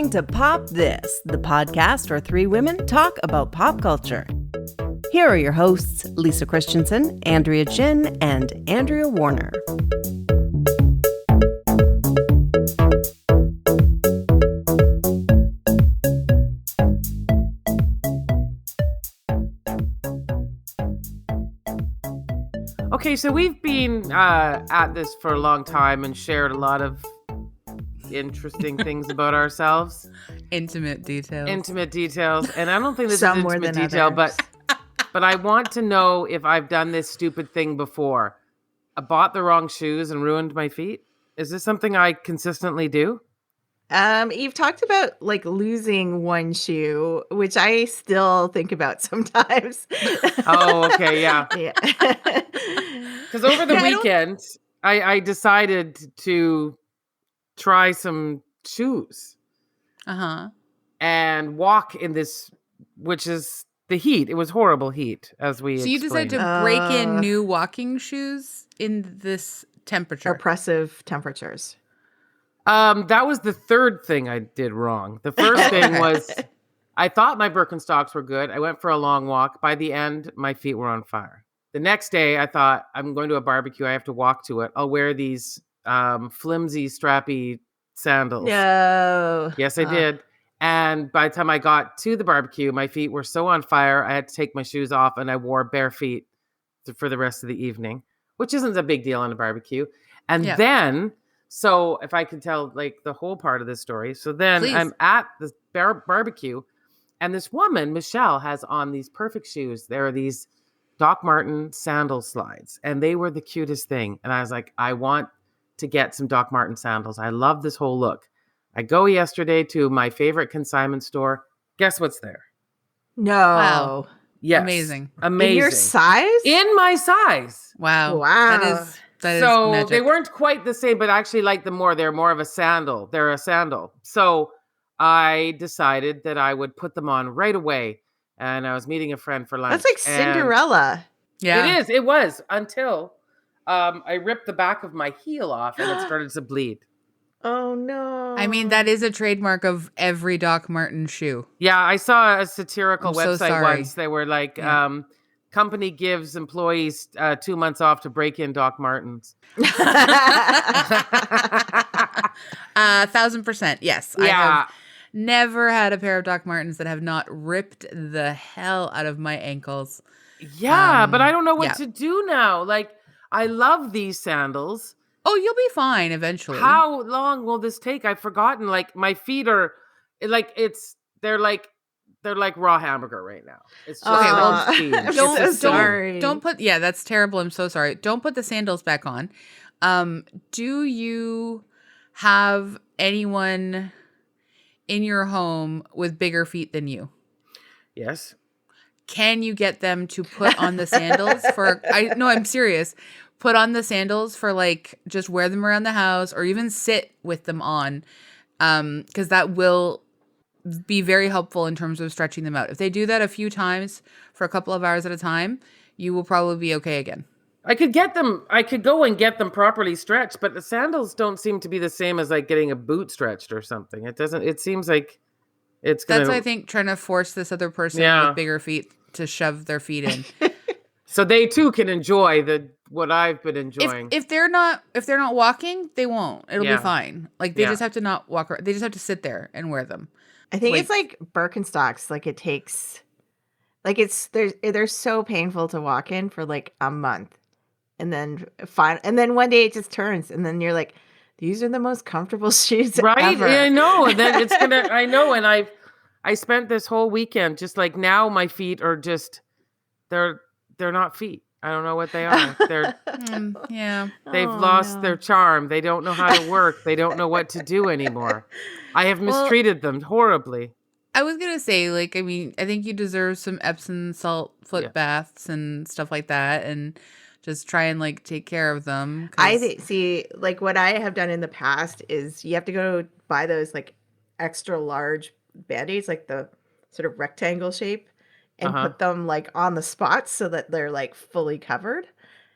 listening to Pop This, the podcast where three women talk about pop culture. Here are your hosts, Lisa Christiansen, Andrea Gin, and Andrea Warner. Okay, so we've been at this for a long time and shared a lot of interesting things about ourselves. Intimate details. And I don't think this Some is more intimate than detail, others. but I want to know if I've done this stupid thing before. I bought the wrong shoes and ruined my feet. Is this something I consistently do? You've talked about like losing one shoe, which I still think about sometimes. Oh, okay, yeah. Yeah. Because over the weekend, I decided to try some shoes and walk in this, which is the heat. It was horrible heat, as we So you explained. decided to break in new walking shoes in this temperature. Oppressive temperatures. That was the third thing I did wrong. The first thing was I thought my Birkenstocks were good. I went for a long walk. By the end, my feet were on fire. The next day, I thought, I'm going to a barbecue. I have to walk to it. I'll wear these flimsy, strappy sandals. No. Yes, I did. And by the time I got to the barbecue, my feet were so on fire, I had to take my shoes off, and I wore bare feet for the rest of the evening, which isn't a big deal on a barbecue. And then... So if I could tell like the whole part of this story. So then Please. I'm at this barbecue and this woman, Michelle, has on these perfect shoes. There are these Doc Marten sandal slides and they were the cutest thing. And I was like, I want to get some Doc Marten sandals. I love this whole look. I go yesterday to my favorite consignment store. Guess what's there? No. Wow. Yes. Amazing. In your size? In my size. Wow. Wow. That is So magic. they weren't quite the same, but I actually like them more. They're more of a sandal. They're a sandal. So I decided that I would put them on right away. And I was meeting a friend for lunch. That's like Cinderella. Yeah. It was until I ripped the back of my heel off and it started to bleed. Oh, no. I mean, that is a trademark of every Doc Marten shoe. Yeah, I saw a satirical I'm so website sorry. once. They were like, company gives employees 2 months off to break in Doc Martens. 1,000%. Yes. I Yeah. have never had a pair of Doc Martens that have not ripped the hell out of my ankles. Yeah, but I don't know what yeah. to do now. Like, I love these sandals. Oh, you'll be fine eventually. How long will this take? I've forgotten. Like, my feet are like they're like raw hamburger right now. It's just Okay, well, steamed. I'm It's so just steamed. sorry. Don't put, yeah, that's terrible. I'm so sorry. Don't put the sandals back on. Do you have anyone in your home with bigger feet than you? Yes. Can you get them to put on the sandals I'm serious. Put on the sandals for like, just wear them around the house or even sit with them on. Because that will be very helpful in terms of stretching them out. If they do that a few times for a couple of hours at a time, you will probably be okay again. I could go and get them properly stretched, but the sandals don't seem to be the same as like getting a boot stretched or something. It seems like it's going to... That's, I think, trying to force this other person with bigger feet to shove their feet in. So they too can enjoy what I've been enjoying. If they're not walking, they won't. It'll be fine. Like they Yeah. just have to not walk. They just have to sit there and wear them. I think it's like Birkenstocks. Like it takes, like they're so painful to walk in for like a month, and then one day it just turns, and then you're like, these are the most comfortable shoes right? ever. Yeah, I know. And then it's gonna. I know. And I spent this whole weekend just like now my feet are just they're not feet. I don't know what they are. They've lost their charm. They don't know how to work. They don't know what to do anymore. I have mistreated them horribly. I was gonna say, like, I mean, I think you deserve some Epsom salt foot baths and stuff like that, and just try and like take care of them. See, like what I have done in the past is you have to go buy those like extra large Band-Aids, like the sort of rectangle shape, and put them like on the spots so that they're like fully covered,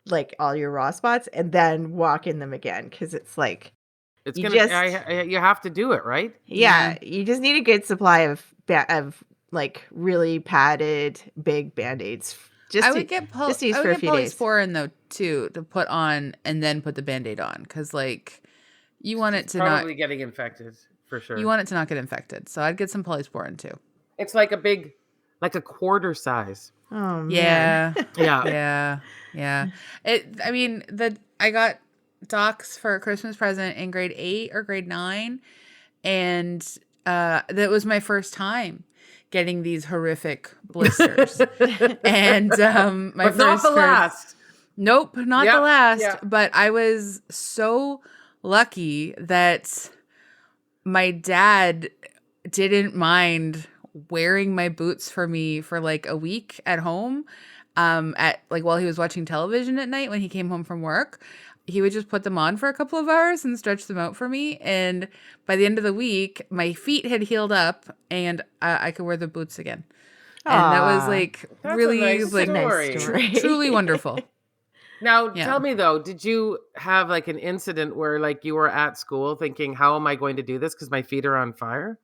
like all your raw spots, and then walk in them again, because it's like It's You gonna. just You have to do it, right? yeah, you just need a good supply of like really padded big band-aids I would get just to use for a few days. polysporin though too to put on and then put the Band-Aid on because like you want it It's to not probably getting infected for sure. you want it to not get infected. So I'd get some polysporin too. It's like a quarter size. Oh man. Yeah. Yeah. Yeah. I mean, I got docs for a Christmas present in grade 8 or grade 9 and that was my first time getting these horrific blisters. And my But not first the last. Nope, not the Yep, last. yeah. But I was so lucky that my dad didn't mind wearing my boots for me for like a week at home. At like while he was watching television at night when he came home from work. He would just put them on for a couple of hours and stretch them out for me. And by the end of the week, my feet had healed up and I could wear the boots again. And that was like That's really a nice like story. truly wonderful. Now, Yeah. tell me though, did you have like an incident where like you were at school thinking, how am I going to do this? Because my feet are on fire?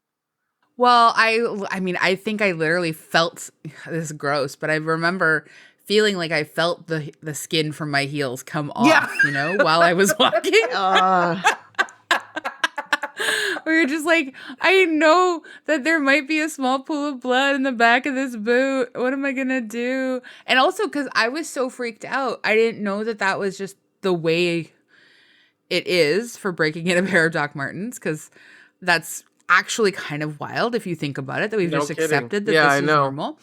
Well, I mean, I think I literally felt this is gross, but I remember feeling like I felt the skin from my heels come off, Yeah. while I was walking. Where you're just like, I know that there might be a small pool of blood in the back of this boot. What am I going to do? And also because I was so freaked out, I didn't know that was just the way it is for breaking in a pair of Doc Martens, because that's actually kind of wild if you think about it, that we've No just kidding. accepted that Yeah, this I is know. normal.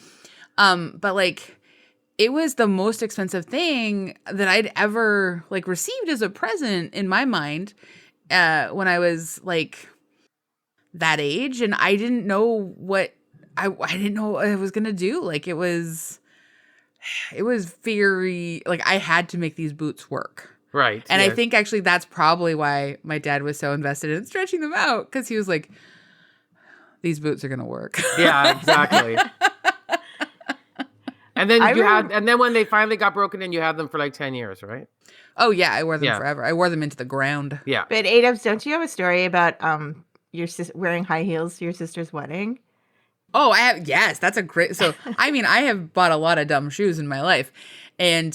But like, it was the most expensive thing that I'd ever like received as a present in my mind when I was like that age, and I didn't know what I didn't know what I was gonna do. Like it was very like I had to make these boots work. Right. And I yes. think actually that's probably why my dad was so invested in stretching them out, because he was like, these boots are gonna work. Yeah, exactly. And then and then when they finally got broken in, you had them for like 10 years, right? Oh yeah, I wore them Yeah. forever. I wore them into the ground. Yeah. But Adams, don't you have a story about your wearing high heels to your sister's wedding? Oh, I have. Yes, that's a great. So, I mean, I have bought a lot of dumb shoes in my life, and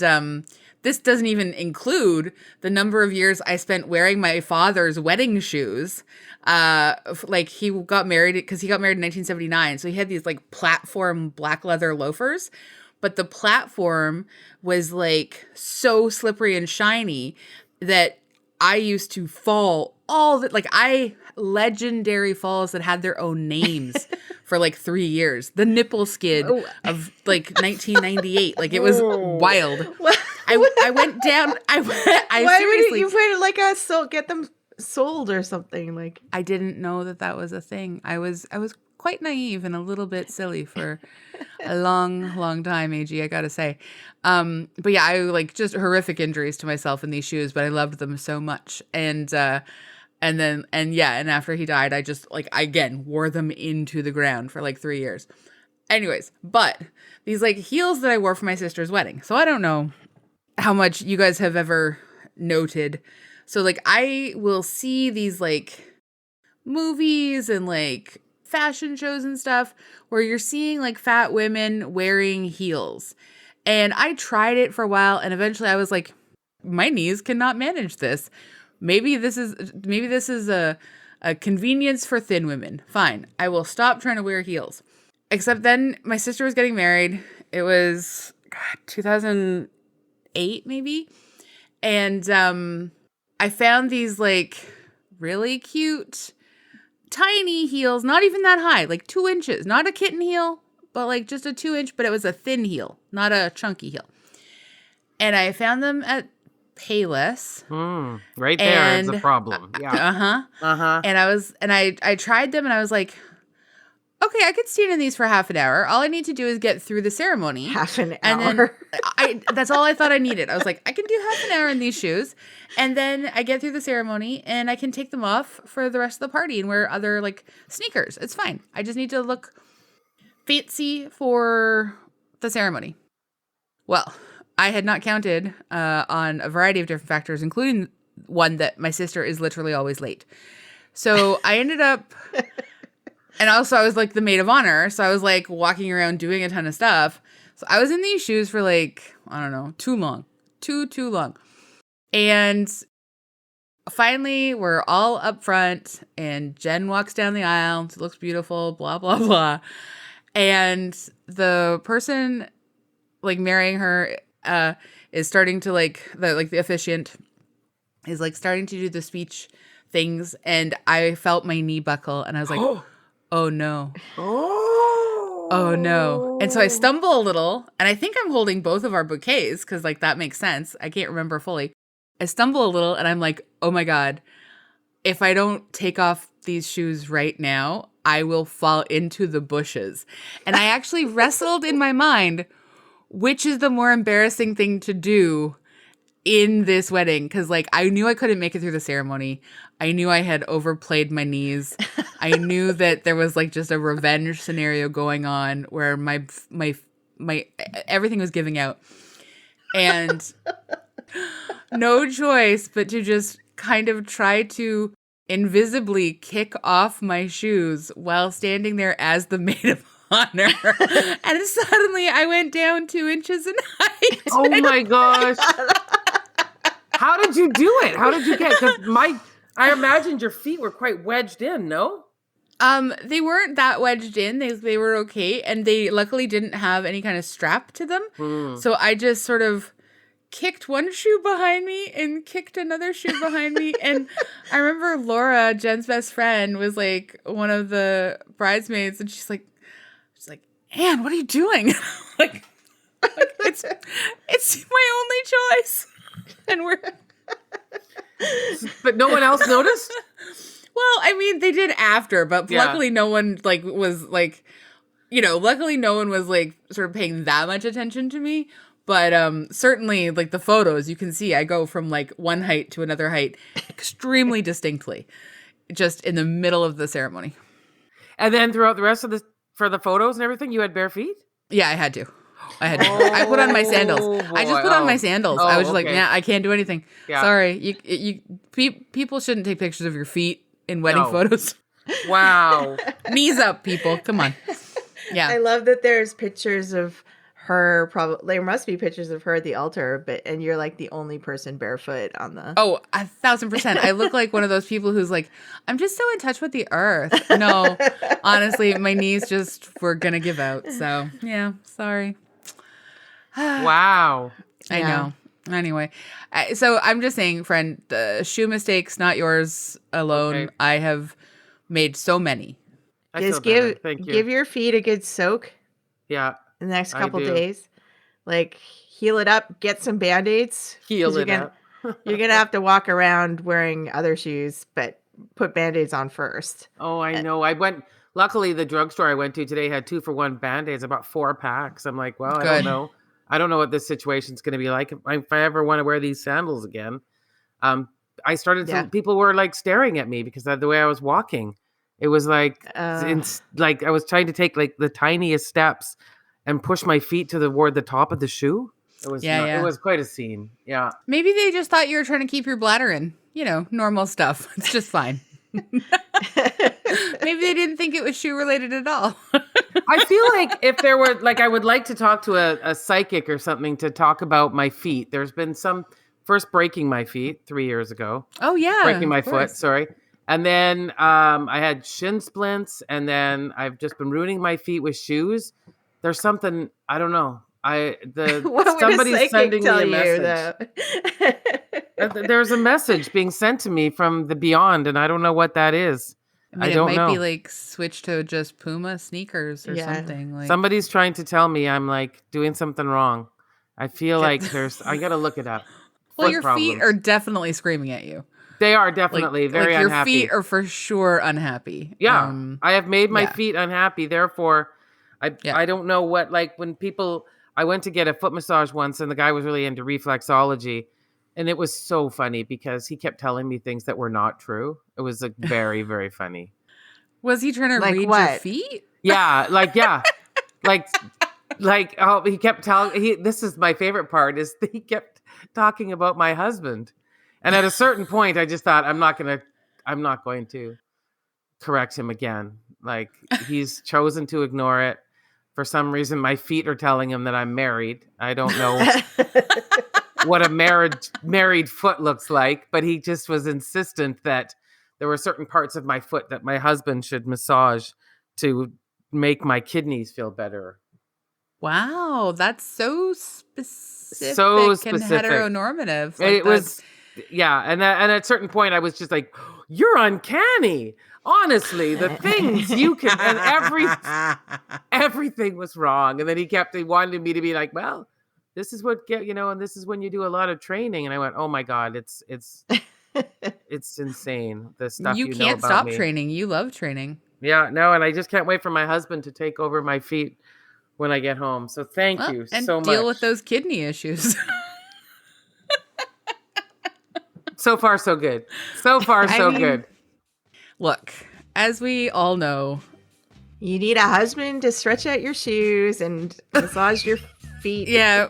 this doesn't even include the number of years I spent wearing my father's wedding shoes. Like he got married in 1979, so he had these like platform black leather loafers, but the platform was like so slippery and shiny that I used to fall legendary falls that had their own names for like 3 years. The nipple skid of like 1998. Like it was wild. I went down. Why wouldn't you put it like get them sold or something? Like I didn't know that was a thing. I was quite naive and a little bit silly for a long time, AG, I gotta say. But yeah, I like just horrific injuries to myself in these shoes, but I loved them so much. And after he died, I just like, again, wore them into the ground for like 3 years. Anyways, but these like heels that I wore for my sister's wedding. So I don't know how much you guys have ever noted. So like I will see these like movies and like fashion shows and stuff where you're seeing like fat women wearing heels. And I tried it for a while and eventually I was like, my knees cannot manage this. Maybe this is a convenience for thin women. Fine. I will stop trying to wear heels. Except then my sister was getting married. It was 2008 maybe. And I found these like really cute tiny heels, not even that high, like 2 inches, not a kitten heel, but like just a 2-inch, but it was a thin heel, not a chunky heel. And I found them at Payless. Right there is a problem. Yeah. And I tried them and I was like, okay, I could stand in these for half an hour. All I need to do is get through the ceremony. Half an hour. And then that's all I thought I needed. I was like, I can do half an hour in these shoes. And then I get through the ceremony and I can take them off for the rest of the party and wear other like sneakers. It's fine. I just need to look fancy for the ceremony. Well, I had not counted on a variety of different factors, including one that my sister is literally always late. So I ended up, and also I was like the maid of honor. So I was like walking around doing a ton of stuff. So I was in these shoes for like, I don't know, too long. Too long. And finally, we're all up front, and Jen walks down the aisle. It looks beautiful, blah, blah, blah. And the person like marrying her is starting to the officiant is like starting to do the speech things, and I felt my knee buckle, and I was like, oh no. Oh no. And so I stumble a little, and I think I'm holding both of our bouquets because like that makes sense. I can't remember fully. I stumble a little, and I'm like, oh my God, if I don't take off these shoes right now, I will fall into the bushes. And I actually wrestled in my mind, which is the more embarrassing thing to do in this wedding? Because like I knew I couldn't make it through the ceremony. I knew I had overplayed my knees. I knew that there was like just a revenge scenario going on where my everything was giving out. And no choice but to just kind of try to invisibly kick off my shoes while standing there as the maid of honor. And suddenly I went down 2 inches in height. Oh my gosh. How did you do it? How did you get? Because I imagined your feet were quite wedged in, no? They weren't that wedged in. They were okay. And they luckily didn't have any kind of strap to them. So I just sort of kicked one shoe behind me and kicked another shoe behind me. And I remember Laura, Jen's best friend, was like one of the bridesmaids, and she's like, Anne, what are you doing? like it's my only choice. And But no one else noticed? Well, I mean, they did after, but luckily no one luckily no one was like sort of paying that much attention to me. But certainly, like the photos, you can see I go from like one height to another height extremely distinctly, just in the middle of the ceremony. And then throughout the rest of for the photos and everything, you had bare feet? Yeah, I had to. I put on my sandals. I just put on my sandals. I was just like, I can't do anything. Yeah. Sorry, people shouldn't take pictures of your feet in wedding photos. Wow. Knees up, people. Come on. Yeah. I love that there's pictures of her. Probably there must be pictures of her at the altar, and you're like the only person barefoot on the. Oh, 1,000%. I look like one of those people who's like, I'm just so in touch with the earth. No, honestly, my knees just were gonna give out. So yeah, sorry. Wow. I know. Anyway, so I'm just saying, friend, shoe mistakes, not yours alone. Okay. I have made so many. Just give your feet a good soak. Yeah. In the next couple days. Like, heal it up, get some Band-Aids. Heal it up. You're going to have to walk around wearing other shoes, but put Band-Aids on first. Oh, I know. Luckily, the drugstore I went to today had 2-for-1 Band-Aids, about 4 packs. I'm like, well, Good. I don't know. I don't know what this situation's going to be like if I ever want to wear these sandals again. I started to, people were like staring at me because of the way I was walking. It was like, like I was trying to take like the tiniest steps and push my feet toward the top of the shoe. It was, it was quite a scene. Yeah. Maybe they just thought you were trying to keep your bladder in, normal stuff. It's just fine. Maybe they didn't think it was shoe related at all. I feel like if there were, like, I would like to talk to a psychic or something to talk about my feet. There's been first breaking my feet 3 years ago. Oh, yeah. Breaking my foot, sorry. And then I had shin splints, and then I've just been ruining my feet with shoes. There's something, I don't know. Somebody's sending me a message. There's a message being sent to me from the beyond, and I don't know what that is. I don't know. It might be like switch to just Puma sneakers or something. Like somebody's trying to tell me I'm like doing something wrong. I feel like I got to look it up. Well, your feet are definitely screaming at you. They are definitely very unhappy. Your feet are for sure unhappy. Yeah, I have made my feet unhappy. Therefore, I don't know what, like when people. I went to get a foot massage once, and the guy was really into reflexology. And it was so funny because he kept telling me things that were not true. It was like very, very funny. Was he trying to read your feet? Yeah, like he kept telling. This is my favorite part. Is he kept talking about my husband. And at a certain point, I just thought, I'm not going to correct him again. Like, he's chosen to ignore it. For some reason, my feet are telling him that I'm married. I don't know what a married foot looks like, but he just was insistent that there were certain parts of my foot that my husband should massage to make my kidneys feel better. Wow, that's so specific, So and specific. heteronormative. It was, yeah. And at a certain point, I was just like, you're uncanny. Honestly, the things you can, and everything was wrong. And then he wanted me to be like, well, this is what and this is when you do a lot of training. And I went, oh my God, it's insane. The stuff you know can't about stop me. training. You love training. Yeah, no, and I just can't wait for my husband to take over my feet when I get home. So thank you and so much. deal with those kidney issues. So far, so good. So far, so good. Look, as we all know, You need a husband to stretch out your shoes and massage your feet. yeah,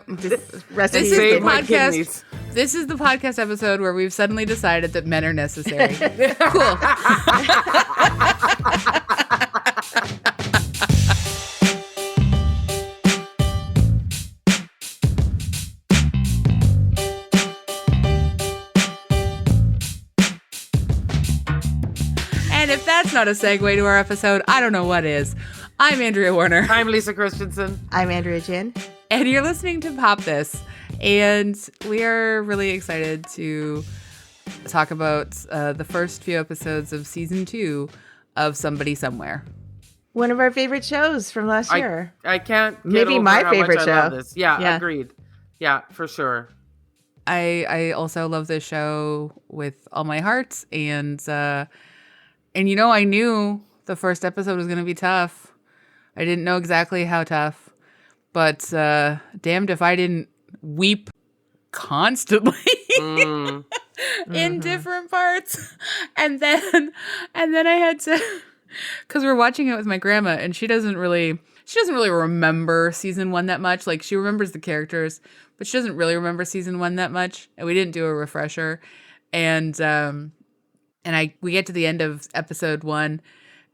Rest this is Save the my podcast. kidneys. This is the podcast episode where we've suddenly decided that men are necessary. Cool. And if that's not a segue to our episode, I don't know what is. I'm Andrea Warner. I'm Lisa Christiansen. I'm Andrea Gin. And you're listening to Pop This. And we are really excited to talk about the first few episodes of season 2 of Somebody Somewhere. One of our favorite shows from last year. I can't get Maybe over my how favorite much I love show. this. Yeah, Yeah. agreed. Yeah, for sure. I also love this show with all my heart. And you know, I knew the first episode was going to be tough. I didn't know exactly how tough. But damned if I didn't weep constantly in different parts. And then I had to, because we're watching it with my grandma, and she doesn't really remember season 1 that much. Like, she remembers the characters, but she doesn't really remember season 1 that much. And we didn't do a refresher. And we get to the end of episode 1,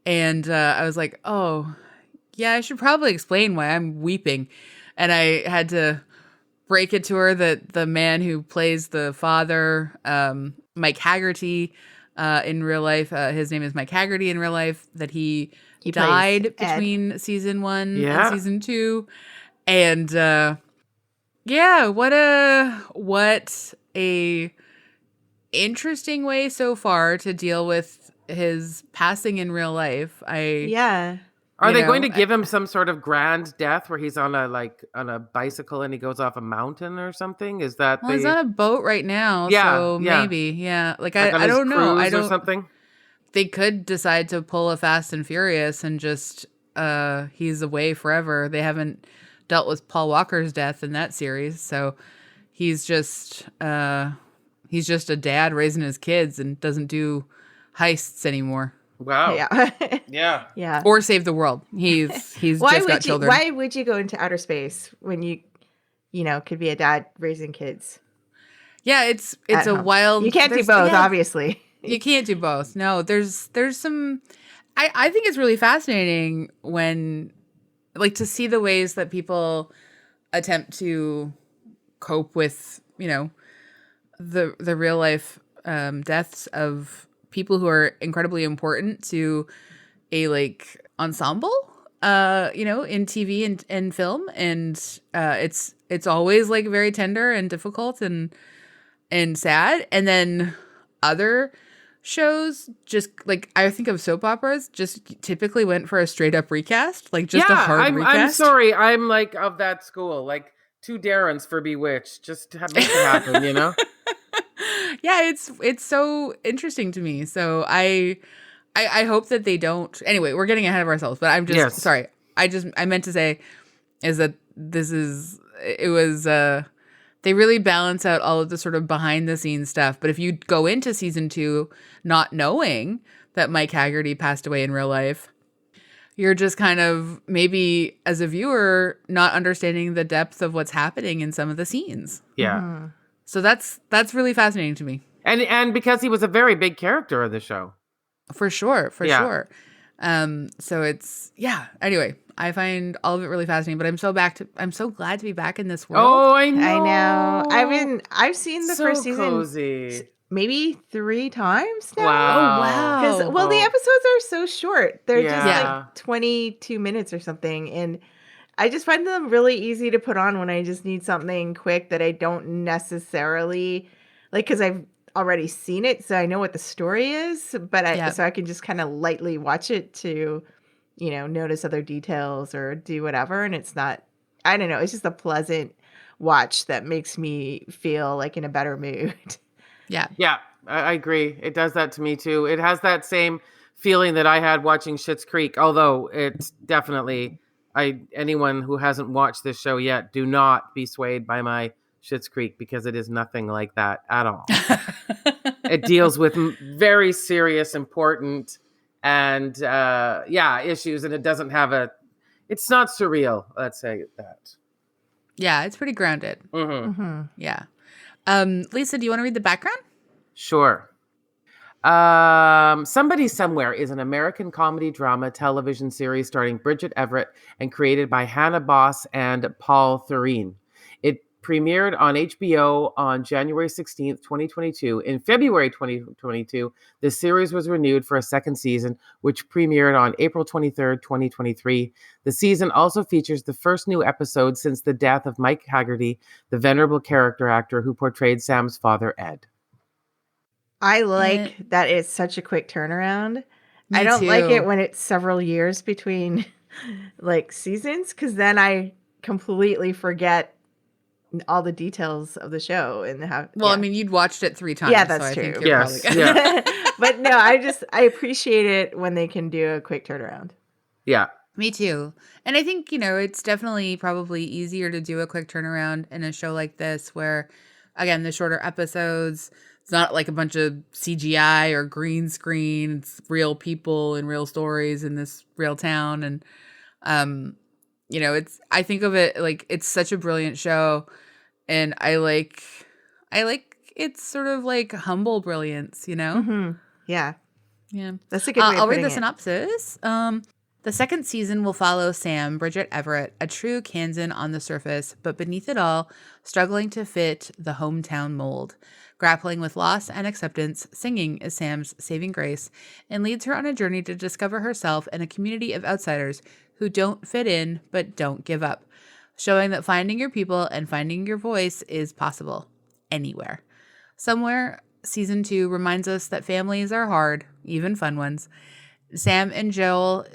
and I was like, oh yeah, I should probably explain why I'm weeping. And I had to break it to her that the man who plays the father, Mike Haggerty, in real life, his name is Mike Haggerty in real life, that he died between season 1 and season 2. And yeah, what a interesting way so far to deal with his passing in real life. Are they going to give him some sort of grand death where he's on a bicycle and he goes off a mountain or something? Is that he's on a boat right now, so maybe, yeah. Like I don't know. I don't. Or something. They could decide to pull a Fast and Furious and just he's away forever. They haven't dealt with Paul Walker's death in that series, so he's just a dad raising his kids and doesn't do heists anymore. Wow. Yeah. Yeah. Or save the world. He's just got children. Why would you go into outer space when you could be a dad raising kids? Yeah, it's a wild. You can't do both, obviously. You can't do both. No, there's some. I think it's really fascinating when, like, to see the ways that people attempt to cope with, the real life deaths of people who are incredibly important to a ensemble, in TV and film. And it's always very tender and difficult and sad. And then other shows, just I think of soap operas, just typically went for a straight up recast, a hard recast. I'm sorry. I'm of that school, 2 Darrens for Bewitched. Just to make it happen, Yeah, it's so interesting to me. So I hope that they don't. Anyway, we're getting ahead of ourselves, but I'm just sorry. I meant to say is that they really balance out all of the sort of behind the scenes stuff. But if you go into season 2 not knowing that Mike Haggerty passed away in real life, you're just kind of maybe as a viewer not understanding the depth of what's happening in some of the scenes. Yeah. Mm-hmm. So that's really fascinating to me. And because he was a very big character of the show. For sure. Yeah. Sure. So it's, anyway, I find all of it really fascinating, but I'm so glad to be back in this world. Oh, I know. I know. I've seen the So first season cozy. maybe 3 times now. Wow. Oh, wow. Because the episodes are so short. They're just Yeah. like 22 minutes or something. And I just find them really easy to put on when I just need something quick that I don't necessarily like, because I've already seen it, so I know what the story is, but so I can just kind of lightly watch it to, notice other details or do whatever. And it's not, I don't know, it's just a pleasant watch that makes me feel like in a better mood. Yeah. Yeah, I agree. It does that to me too. It has that same feeling that I had watching Schitt's Creek, although it's definitely, anyone who hasn't watched this show yet, do not be swayed by my Schitt's Creek, because it is nothing like that at all. It deals with very serious, important, and issues, and it doesn't have it's not surreal, let's say that. Yeah, it's pretty grounded. Mm-hmm. Yeah. Lisa, do you want to read the background? Sure. Somebody Somewhere is an American comedy drama television series starring Bridget Everett and created by Hannah Boss and Paul Thurine. It premiered on HBO on January 16th, 2022. In February 2022, the series was renewed for a second season, which premiered on April 23rd, 2023. The season also features the first new episode since the death of Mike Haggerty, the venerable character actor who portrayed Sam's father, Ed. I like that it's such a quick turnaround. Me I don't too. like it when it's several years between like seasons, because then I completely forget all the details of the show and how. Well, I mean, you'd watched it 3 times. Yeah, that's so true. I think you're Yes, probably yeah. But no, I appreciate it when they can do a quick turnaround. Yeah. Me too. And I think, it's definitely probably easier to do a quick turnaround in a show like this where, again, the shorter episodes, it's not like a bunch of CGI or green screen. It's real people and real stories in this real town. And, I think of it like it's such a brilliant show. And I like it's sort of like humble brilliance, Mm-hmm. Yeah. Yeah. That's a good way of I'll read putting the it. synopsis. The second season will follow Sam, Bridget Everett, a true Kansan on the surface, but beneath it all, struggling to fit the hometown mold. Grappling with loss and acceptance, singing is Sam's saving grace and leads her on a journey to discover herself in a community of outsiders who don't fit in but don't give up, showing that finding your people and finding your voice is possible anywhere. Somewhere, season 2 reminds us that families are hard, even fun ones. Sam and Joel,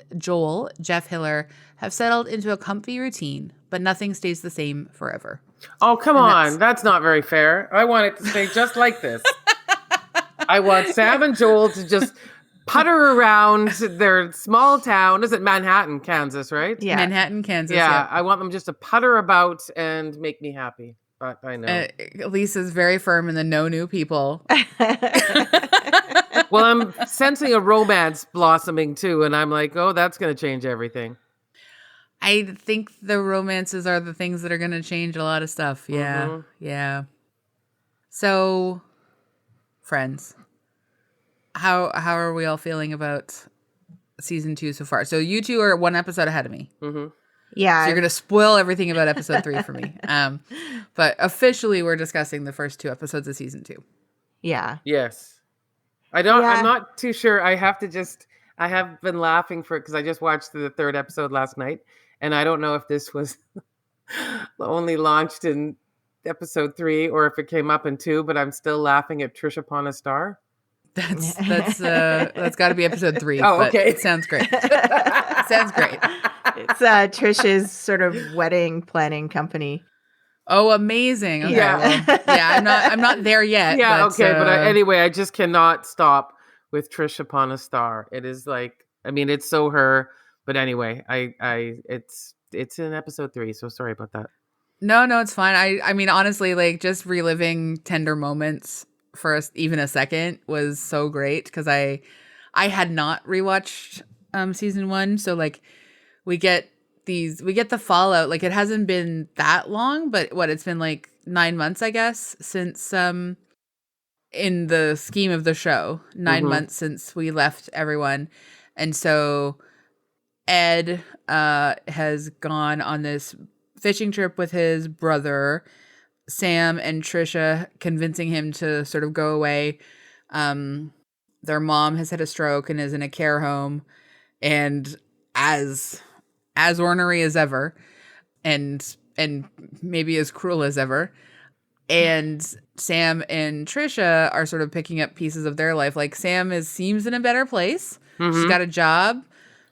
Jeff Hiller, have settled into a comfy routine, but nothing stays the same forever. Oh, come on. That's not very fair. I want it to stay just like this. I want Sam and Joel to just putter around their small town. Is it Manhattan, Kansas, right? Yeah. Manhattan, Kansas. Yeah. I want them just to putter about and make me happy. But I know. Lisa's very firm in the no new people. Well, I'm sensing a romance blossoming too. And I'm like, oh, that's going to change everything. I think the romances are the things that are going to change a lot of stuff. Yeah. Mhm. Yeah. So, friends, how are we all feeling about season 2 so far? So you two are 1 episode ahead of me. Mm-hmm. Yeah. So you're going to spoil everything about episode 3 for me. But officially we're discussing the first 2 episodes of season 2. Yeah. Yes. I'm not too sure. I have been laughing because I just watched the 3rd episode last night. And I don't know if this was only launched in episode 3 or if it came up in 2, but I'm still laughing at Trish Upon a Star. That's got to be episode 3. Oh, but okay. It sounds great. Sounds great. It's Trish's sort of wedding planning company. Oh, amazing. Okay, Yeah. well, yeah, I'm not there yet. Yeah, but, okay. But anyway, I just cannot stop with Trish Upon a Star. It is like, I mean, it's so her. But anyway, it's in episode 3. So sorry about that. No, it's fine. I mean, honestly, like just reliving tender moments for even a second was so great because I had not rewatched season 1. So like we get the fallout. Like it hasn't been that long, but it's been like 9 months, I guess, since in the scheme of the show, 9 Mhm. months since we left everyone. And so Ed has gone on this fishing trip with his brother, Sam and Trisha, convincing him to sort of go away. Their mom has had a stroke and is in a care home, and as ornery as ever, and maybe as cruel as ever. And Sam and Trisha are sort of picking up pieces of their life. Like Sam seems in a better place. She's got a job.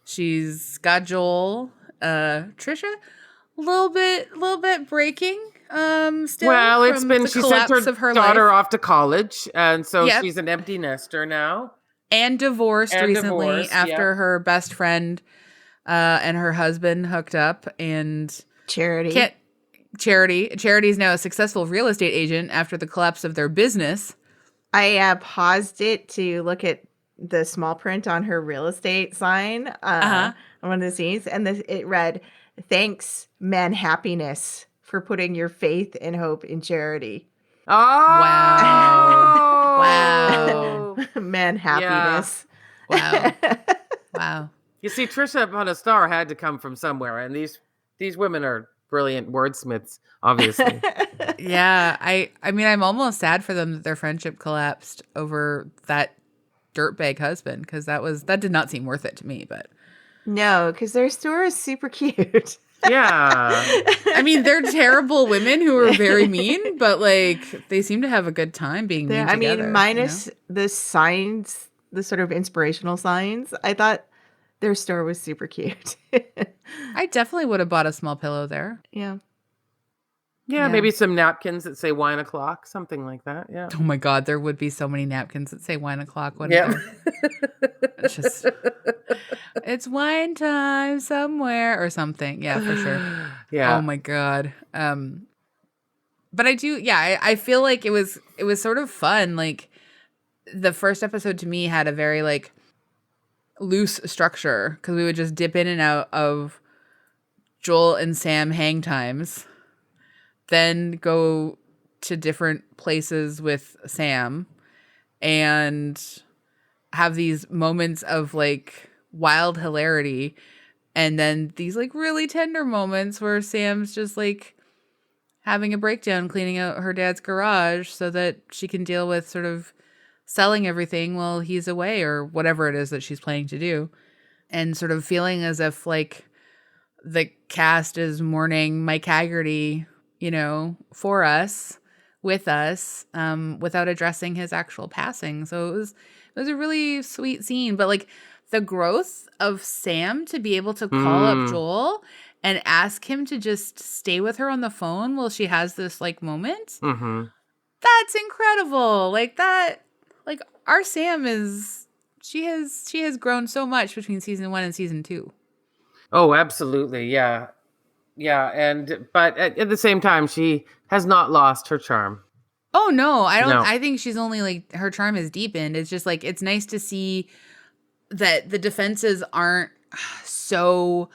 She's got Joel. Trisha, a little bit breaking. Still. Well, it's from been the she sent collapse her of her daughter life. off to college, and so Yep. she's an empty nester now. And divorced And recently divorced, after yeah. her best friend and her husband hooked up. And Charity. Charity is now a successful real estate agent after the collapse of their business. I paused it to look at the small print on her real estate sign on one of the scenes, and it read, "Thanks, man happiness, for putting your faith and hope in charity." Oh, Wow. Man happiness. Wow. Wow. You see, Trisha upon a star had to come from somewhere, and these women are brilliant wordsmiths, obviously. Yeah, I mean, I'm almost sad for them that their friendship collapsed over that dirtbag husband, because that did not seem worth it to me. But No, because their store is super cute. Yeah. I mean, they're terrible women who are very mean, but like they seem to have a good time being mean I together. mean, minus the signs, the sort of inspirational signs, I thought their store was super cute. I definitely would have bought a small pillow there. Yeah. Yeah, maybe some napkins that say wine o'clock, something like that. Yeah. Oh my God, there would be so many napkins that say wine o'clock. What Yeah. It's just, it's wine time somewhere or something. Yeah, for sure. Yeah. Oh my God. But I do, yeah, I feel like it was sort of fun. Like the first episode to me had a very like loose structure, because we would just dip in and out of Joel and Sam hang times, then go to different places with Sam and have these moments of like wild hilarity, and then these like really tender moments where Sam's just like having a breakdown cleaning out her dad's garage so that she can deal with sort of selling everything while he's away or whatever it is that she's planning to do, and sort of feeling as if like the cast is mourning Mike Haggerty, you know, for us, with us, without addressing his actual passing. So it was a really sweet scene. But like the growth of Sam to be able to call up Joel and ask him to just stay with her on the phone while she has this like moment, that's incredible. Like that, like our Sam she has grown so much between season 1 and season 2. Oh, absolutely. Yeah. Yeah. But at the same time, she has not lost her charm. Oh no, I don't. No. I think she's only like, her charm has deepened. It's just like, it's nice to see that the defenses aren't so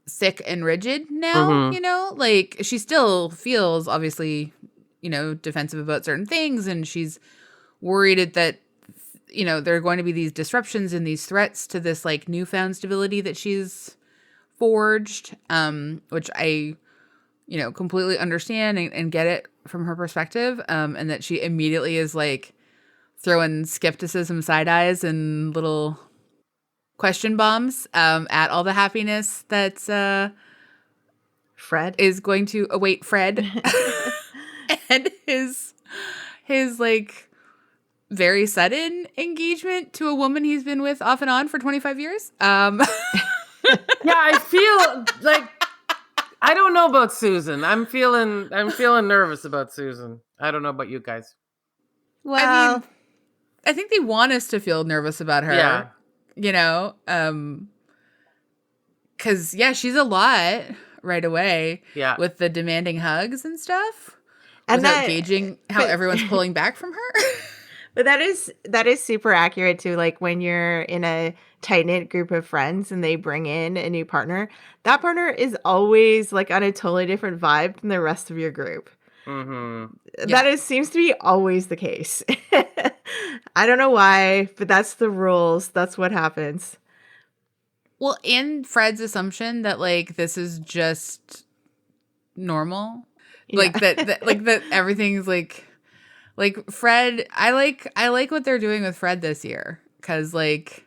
thick and rigid now, you know, like she still feels obviously, you know, defensive about certain things, and she's worried that, you know, there are going to be these disruptions and these threats to this like newfound stability that she's forged, which I, you know, completely understand and get it from her perspective, and that she immediately is like throwing skepticism, side eyes, and little question bombs at all the happiness that Fred is going to await Fred and his like very sudden engagement to a woman he's been with off and on for 25 years. Yeah, I feel like I don't know about Susan. I'm feeling nervous about Susan. I don't know about you guys. Well, I mean, I think they want us to feel nervous about her. Yeah. You know, because yeah, she's a lot right away. Yeah. With the demanding hugs and stuff, and without gauging how but- everyone's pulling back from her. But that is super accurate too. Like when you're in a tight knit group of friends and they bring in a new partner, that partner is always like on a totally different vibe than the rest of your group. Mm-hmm. Yeah. Seems to be always the case. I don't know why, but that's the rules. That's what happens. Well, and Fred's assumption that like this is just normal, like Yeah. that everything's like Fred. I like what they're doing with Fred this year because like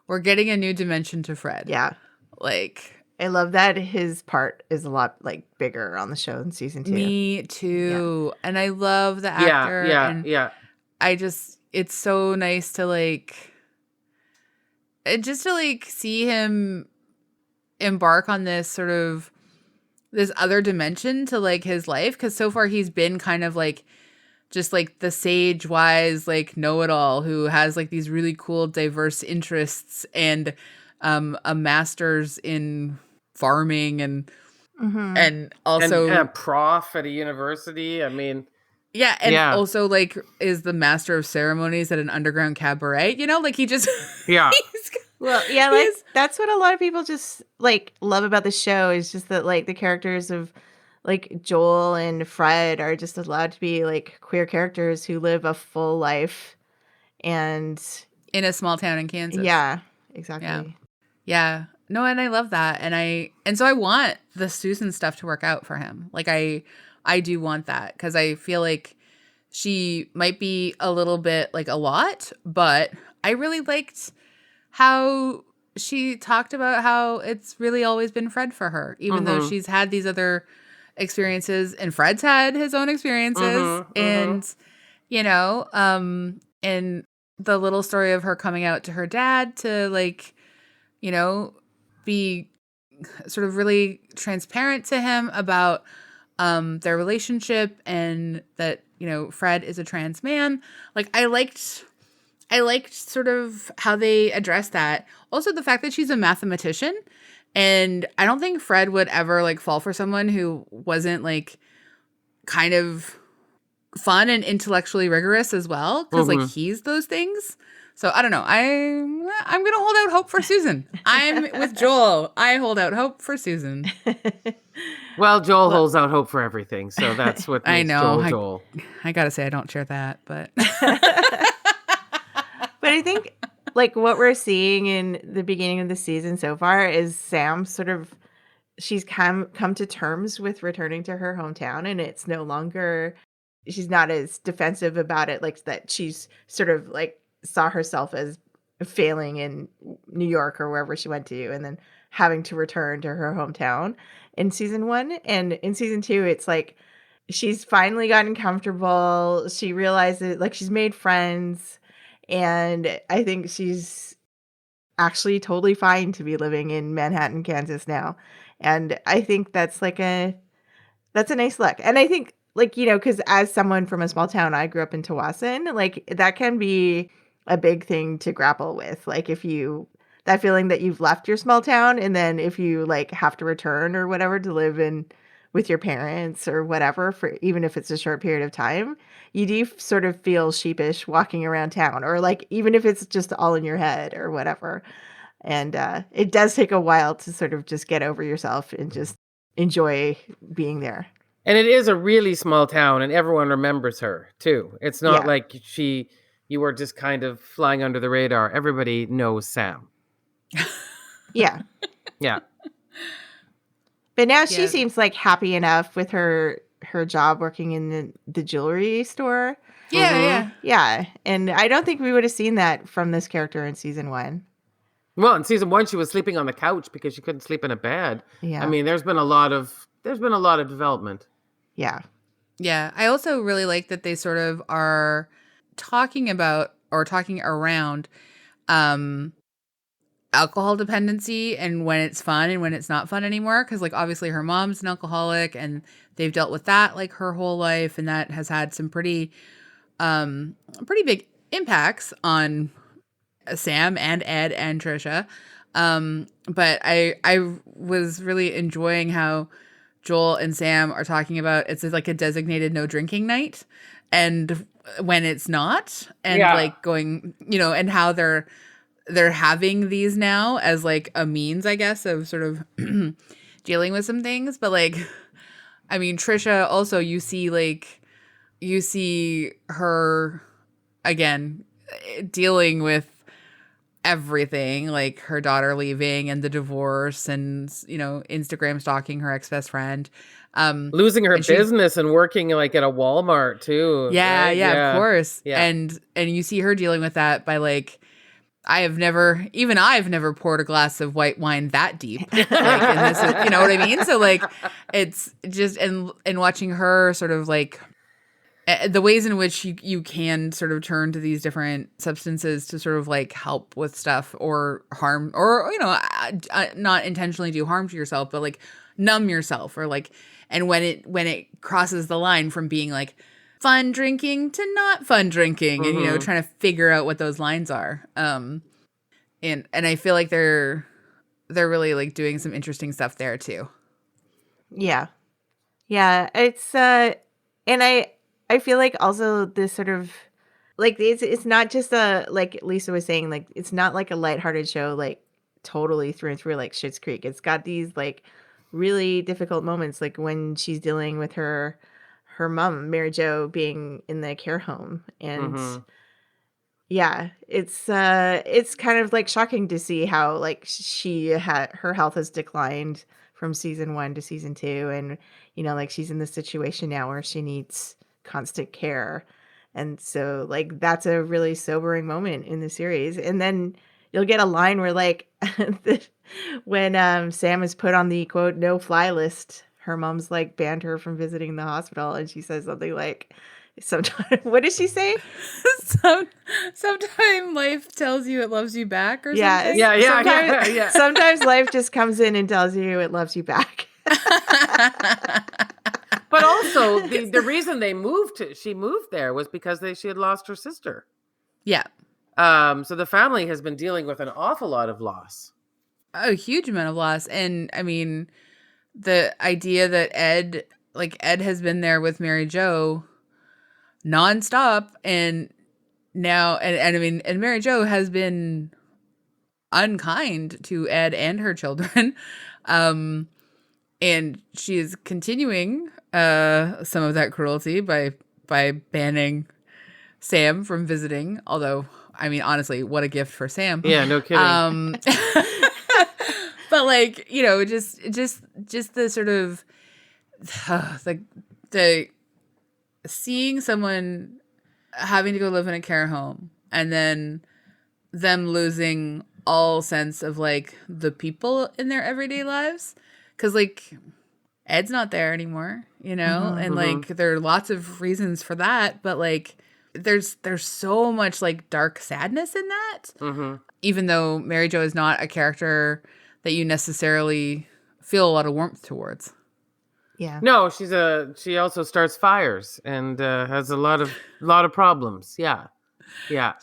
we're getting a new dimension to Fred. Yeah. Like I love that his part is a lot like bigger on the show in season 2. me too, and I love the Yeah, actor. yeah, and yeah. it's so nice to like. Just to like see him embark on this sort of this other dimension to like his life, because so far he's been kind of like just like the sage wise like know-it-all who has like these really cool diverse interests and a master's in farming and also and a prof at a university. I mean, yeah, and Yeah. also like is the master of ceremonies at an underground cabaret, you know, like he just Yeah. he's- Well, yeah, like He's- that's what a lot of people just like love about the show is just that like the characters of like Joel and Fred are just allowed to be like queer characters who live a full life. And in a small town in Kansas. yeah, exactly. Yeah. No, and I love that. And so I want the Susan stuff to work out for him. Like I do want that because I feel like she might be a little bit like a lot, but I really liked how she talked about how it's really always been Fred for her, even though she's had these other experiences and Fred's had his own experiences. And, you know, and the little story of her coming out to her dad to like, you know, be sort of really transparent to him about their relationship and that, you know, Fred is a trans man. Like I liked sort of how they addressed that. Also the fact that she's a mathematician, and I don't think Fred would ever like fall for someone who wasn't like kind of fun and intellectually rigorous as well, because like he's those things. So I don't know. I'm gonna hold out hope for Susan. I'm with Joel. I hold out hope for Susan. Well, Joel holds out hope for everything, so that's what I makes know. Joel. I gotta say I don't share that, but But I think like what we're seeing in the beginning of the season so far is Sam sort of she's come to terms with returning to her hometown, and it's no longer she's not as defensive about it, like that she's sort of like saw herself as failing in New York or wherever she went to and then having to return to her hometown in season 1. And in season 2 it's like she's finally gotten comfortable. She realizes like she's made friends, and I think she's actually totally fine to be living in Manhattan, Kansas now. And I think that's like that's a nice look. And I think like, you know, because as someone from a small town, I grew up in Tawasin, like that can be a big thing to grapple with. Like if you that feeling that you've left your small town, and then if you like have to return or whatever to live in with your parents or whatever, for even if it's a short period of time, you do sort of feel sheepish walking around town, or like even if it's just all in your head or whatever. And it does take a while to sort of just get over yourself and just enjoy being there. And it is a really small town, and everyone remembers her too. It's not like you were just kind of flying under the radar. Everybody knows Sam. Yeah. Yeah. But now she Yeah. seems like happy enough with her job working in the jewelry store. yeah. Yeah. And I don't think we would have seen that from this character in season 1. Well, in season 1, she was sleeping on the couch because she couldn't sleep in a bed. Yeah. I mean, there's been a lot of development. Yeah. Yeah. I also really like that they sort of are talking about or talking around alcohol dependency and when it's fun and when it's not fun anymore. Because like obviously her mom's an alcoholic and they've dealt with that like her whole life, and that has had some pretty big impacts on Sam and Ed and Trisha. But I was really enjoying how Joel and Sam are talking about it's like a designated no drinking night, and when it's not, and like going, you know, and how they're having these now as like a means, I guess, of sort of dealing with some things. But like I mean, Trisha also, you see her again dealing with everything, like her daughter leaving and the divorce and, Instagram stalking her ex-best friend. Losing her business and working like at a Walmart too. Yeah, right? yeah, of course. Yeah. And you see her dealing with that by like, I've never poured a glass of white wine that deep. Like, and this is, you know what I mean? So like, it's just, and watching her sort of like, the ways in which you can sort of turn to these different substances to sort of like help with stuff or harm, or, not intentionally do harm to yourself, but like numb yourself, or like, and when it crosses the line from being like fun drinking to not fun drinking, and, trying to figure out what those lines are. And I feel like they're really like doing some interesting stuff there too. Yeah. Yeah. It's, and I feel like also this sort of like it's not just like Lisa was saying, like it's not like a lighthearted show like totally through and through like Schitt's Creek. It's got these like really difficult moments, like when she's dealing with her mom, Mary Jo, being in the care home, and yeah, it's kind of like shocking to see how like her health has declined from season 1 to season 2, and like she's in this situation now where she needs constant care. And so like that's a really sobering moment in the series. And then you'll get a line where like when Sam is put on the quote no fly list, her mom's like banned her from visiting the hospital, and she says something like, sometimes, what does she say? Sometime life tells you it loves you back, or something. Yeah. Sometimes life just comes in and tells you it loves you back. But also the reason she moved there was because she had lost her sister. Yeah. So the family has been dealing with an awful lot of loss. A huge amount of loss. And I mean, the idea that Ed has been there with Mary Jo nonstop, and now, and I mean, and Mary Jo has been unkind to Ed and her children. And she is continuing some of that cruelty by banning Sam from visiting. Although, I mean, honestly, what a gift for Sam. Yeah, no kidding. But like, just the sort of the seeing someone having to go live in a care home, and then them losing all sense of like the people in their everyday lives. Cause like Ed's not there anymore, and like there are lots of reasons for that, but like there's so much like dark sadness in that. Even though Mary Jo is not a character that you necessarily feel a lot of warmth towards. Yeah. No, she also starts fires and has a lot of problems. Yeah. Yeah.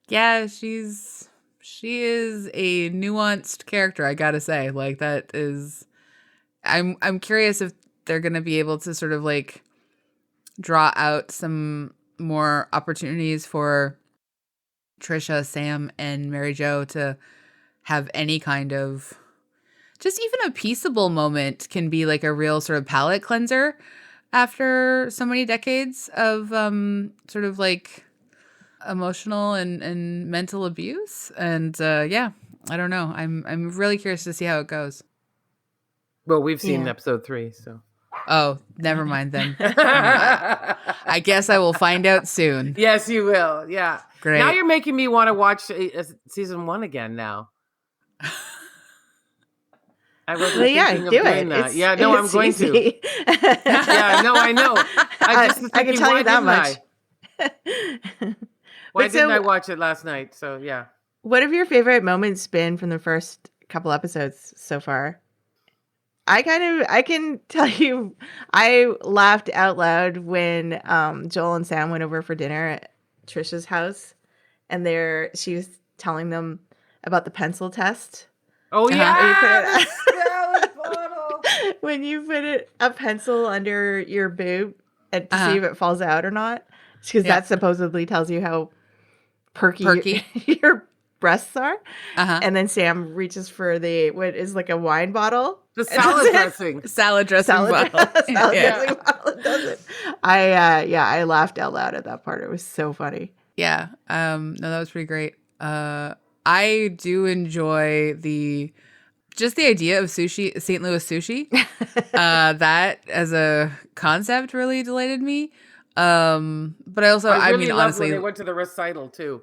Yeah, she is a nuanced character, I gotta say. Like that is, I'm curious if they're gonna be able to sort of like draw out some more opportunities for Trisha, Sam, and Mary Jo to have any kind of, just even a peaceable moment can be like a real sort of palate cleanser after so many decades of sort of like emotional and mental abuse. And yeah, I don't know. I'm really curious to see how it goes. Well, we've seen episode 3, so. Oh, never mind then. I guess I will find out soon. Yes, you will. Yeah. Great. Now you're making me want to watch season 1 again now. I wasn't thinking of doing that. Yeah, no, I'm going to. Yeah, no, I know. I can tell you that much. Why didn't I watch it last night? So, yeah. What have your favorite moments been from the first couple episodes so far? I can tell you, I laughed out loud when Joel and Sam went over for dinner at Trisha's house, and she was telling them about the pencil test. Oh, yeah. When you put a pencil under your boob and to see if it falls out or not, because that supposedly tells you how perky your breasts are. Uh-huh. And then Sam reaches for what is like a wine bottle. The salad dressing. Salad dressing Salad bottle. dressing bottle does it. I laughed out loud at that part. It was so funny. Yeah. No, that was pretty great. I do enjoy the idea of sushi, St. Louis sushi. That as a concept really delighted me. But I also, I really mean, loved honestly, when they went to the recital too.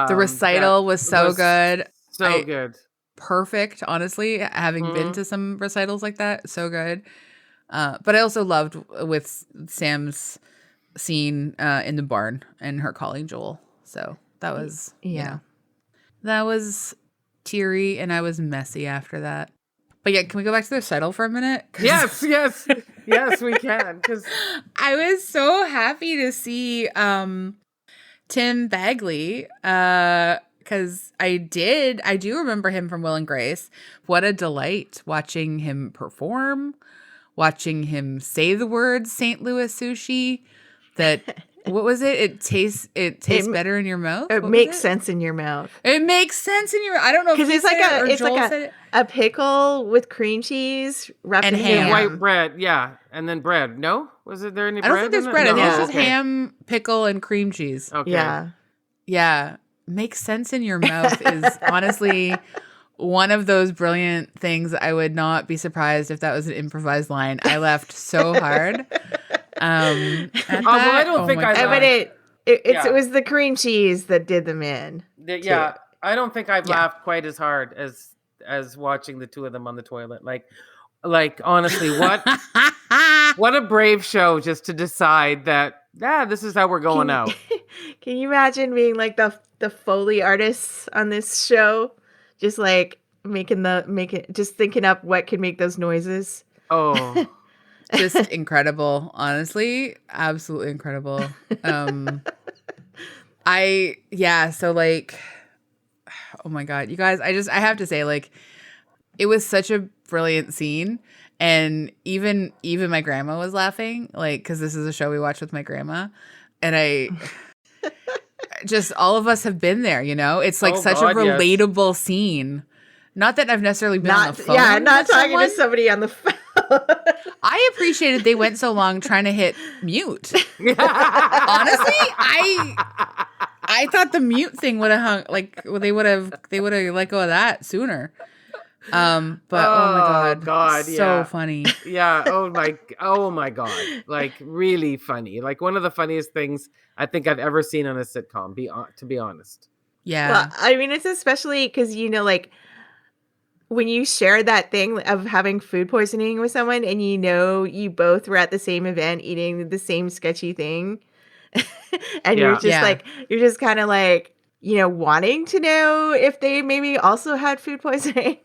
the recital was so good. So good. Perfect, honestly, having been to some recitals like that. So good. But I also loved with Sam's scene in the barn and her calling Joel. So that was, that was teary, and I was messy after that. But yeah, can we go back to the recital for a minute? Yes, we can. Because I was so happy to see Tim Bagley, because I do remember him from Will and Grace. What a delight watching him perform, watching him say the words St. Louis sushi. That what was it? It tastes better in your mouth. It makes sense in your mouth. It makes sense in your. I don't know because it's like a pickle with cream cheese wrapped and in ham. And white bread, yeah, and then bread. No, was there any bread? I don't think there's bread. No. I think it's just ham, pickle, and cream cheese. Okay. Yeah. Makes sense in your mouth is honestly one of those brilliant things. I would not be surprised if that was an improvised line. I laughed so hard. I don't think I. But it was the cream cheese that did them in. Yeah, I don't think I've laughed quite as hard as watching the two of them on the toilet. Like honestly, what a brave show just to decide that this is how we're going out. Can you imagine being like the Foley artists on this show, just like just thinking up what could make those noises? Oh. Just incredible, honestly, absolutely incredible. So like, oh my God, you guys, I have to say, like, it was such a brilliant scene, and even my grandma was laughing, like, because this is a show we watch with my grandma, and just all of us have been there, you know. It's like a relatable scene. Not that I've necessarily been on the phone. Yeah, not talking to somebody on the phone. I appreciated they went so long trying to hit mute. Honestly, I thought the mute thing would have hung, like, they would have let go of that sooner. But oh my God, so funny. Yeah. Oh my God. Like, really funny. Like, one of the funniest things I think I've ever seen on a sitcom, to be honest. Yeah. Well, I mean, it's especially because, you know, like, when you share that thing of having food poisoning with someone and you know you both were at the same event eating the same sketchy thing and you're just kind of like, you know, wanting to know if they maybe also had food poisoning.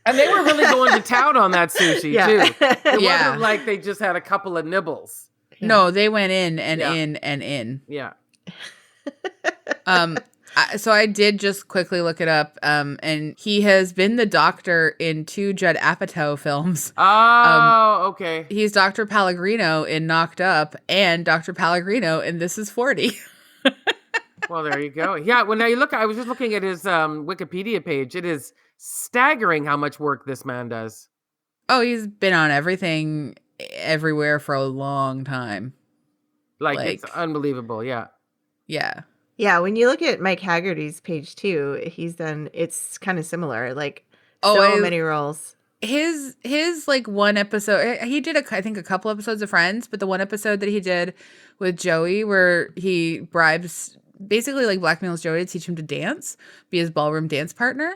And they were really going to town on that sushi too. It Yeah. wasn't like they just had a couple of nibbles. No, they went in and in and in. Yeah. So I did just quickly look it up, and he has been the doctor in 2 Judd Apatow films. Oh, okay. He's Dr. Pellegrino in Knocked Up and Dr. Pellegrino in This Is 40. Well, there you go. Yeah, when you look, I was just looking at his Wikipedia page. It is staggering how much work this man does. Oh, he's been on everything, everywhere for a long time. Like it's unbelievable. Yeah. Yeah. Yeah, when you look at Mike Haggerty's page too, he's done, it's kind of similar, like many roles. His like one episode, he did I think a couple episodes of Friends, but the one episode that he did with Joey where he basically like blackmails Joey to teach him to dance, be his ballroom dance partner.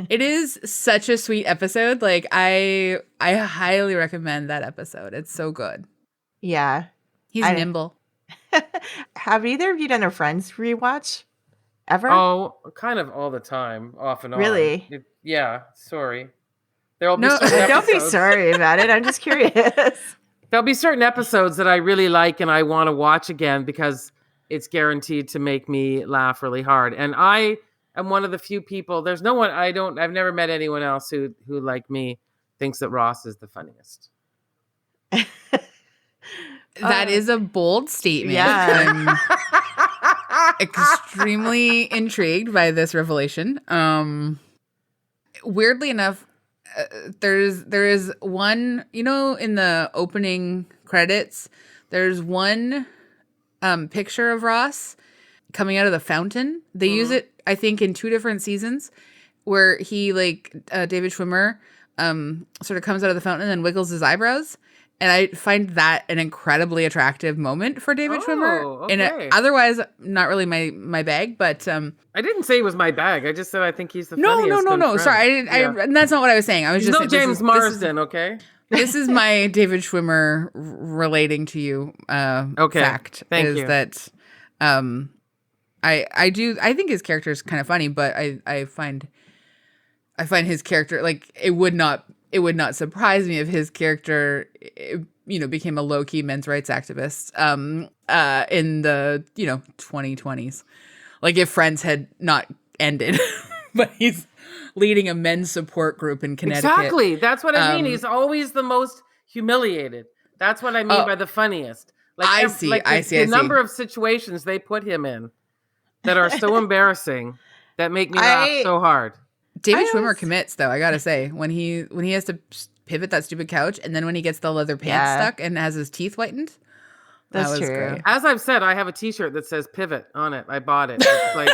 It is such a sweet episode. Like I highly recommend that episode. It's so good. Yeah. He's nimble. Have either of you done a Friends rewatch ever? Oh, kind of all the time, off and on. Really? Yeah. Sorry. There'll be don't be sorry about it. I'm just curious. There'll be certain episodes that I really like and I want to watch again because it's guaranteed to make me laugh really hard. And I am one of the few people. There's no one. I've never met anyone else who like me thinks that Ross is the funniest. That is a bold statement. Yeah. extremely intrigued by this revelation. Weirdly enough, there is one, in the opening credits, there's one picture of Ross coming out of the fountain. They use it, I think, in 2 different seasons, where he David Schwimmer sort of comes out of the fountain and then wiggles his eyebrows. And I find that an incredibly attractive moment for David Schwimmer. Okay. And otherwise, not really my bag, but I didn't say it was my bag. I just said I think he's the no. funniest. Sorry, and that's not what I was saying. I was He's just no saying, James Marsden, okay? This is my David Schwimmer relating to you fact. Thank is you. That I think his character is kind of funny, but I find his character, like, it would not surprise me if his character became a low-key men's rights activist in the 2020s, like if Friends had not ended. But he's leading a men's support group in Connecticut. Exactly. That's what I mean. He's always the most humiliated. That's what I mean by the funniest. I see. The number of situations they put him in that are so embarrassing that make me laugh so hard. David Schwimmer commits, though, I gotta say, when he has to pivot that stupid couch, and then when he gets the leather pants stuck and has his teeth whitened. That's that was true. great. As I've said, I have a T-shirt that says "Pivot" on it. I bought it. It's like,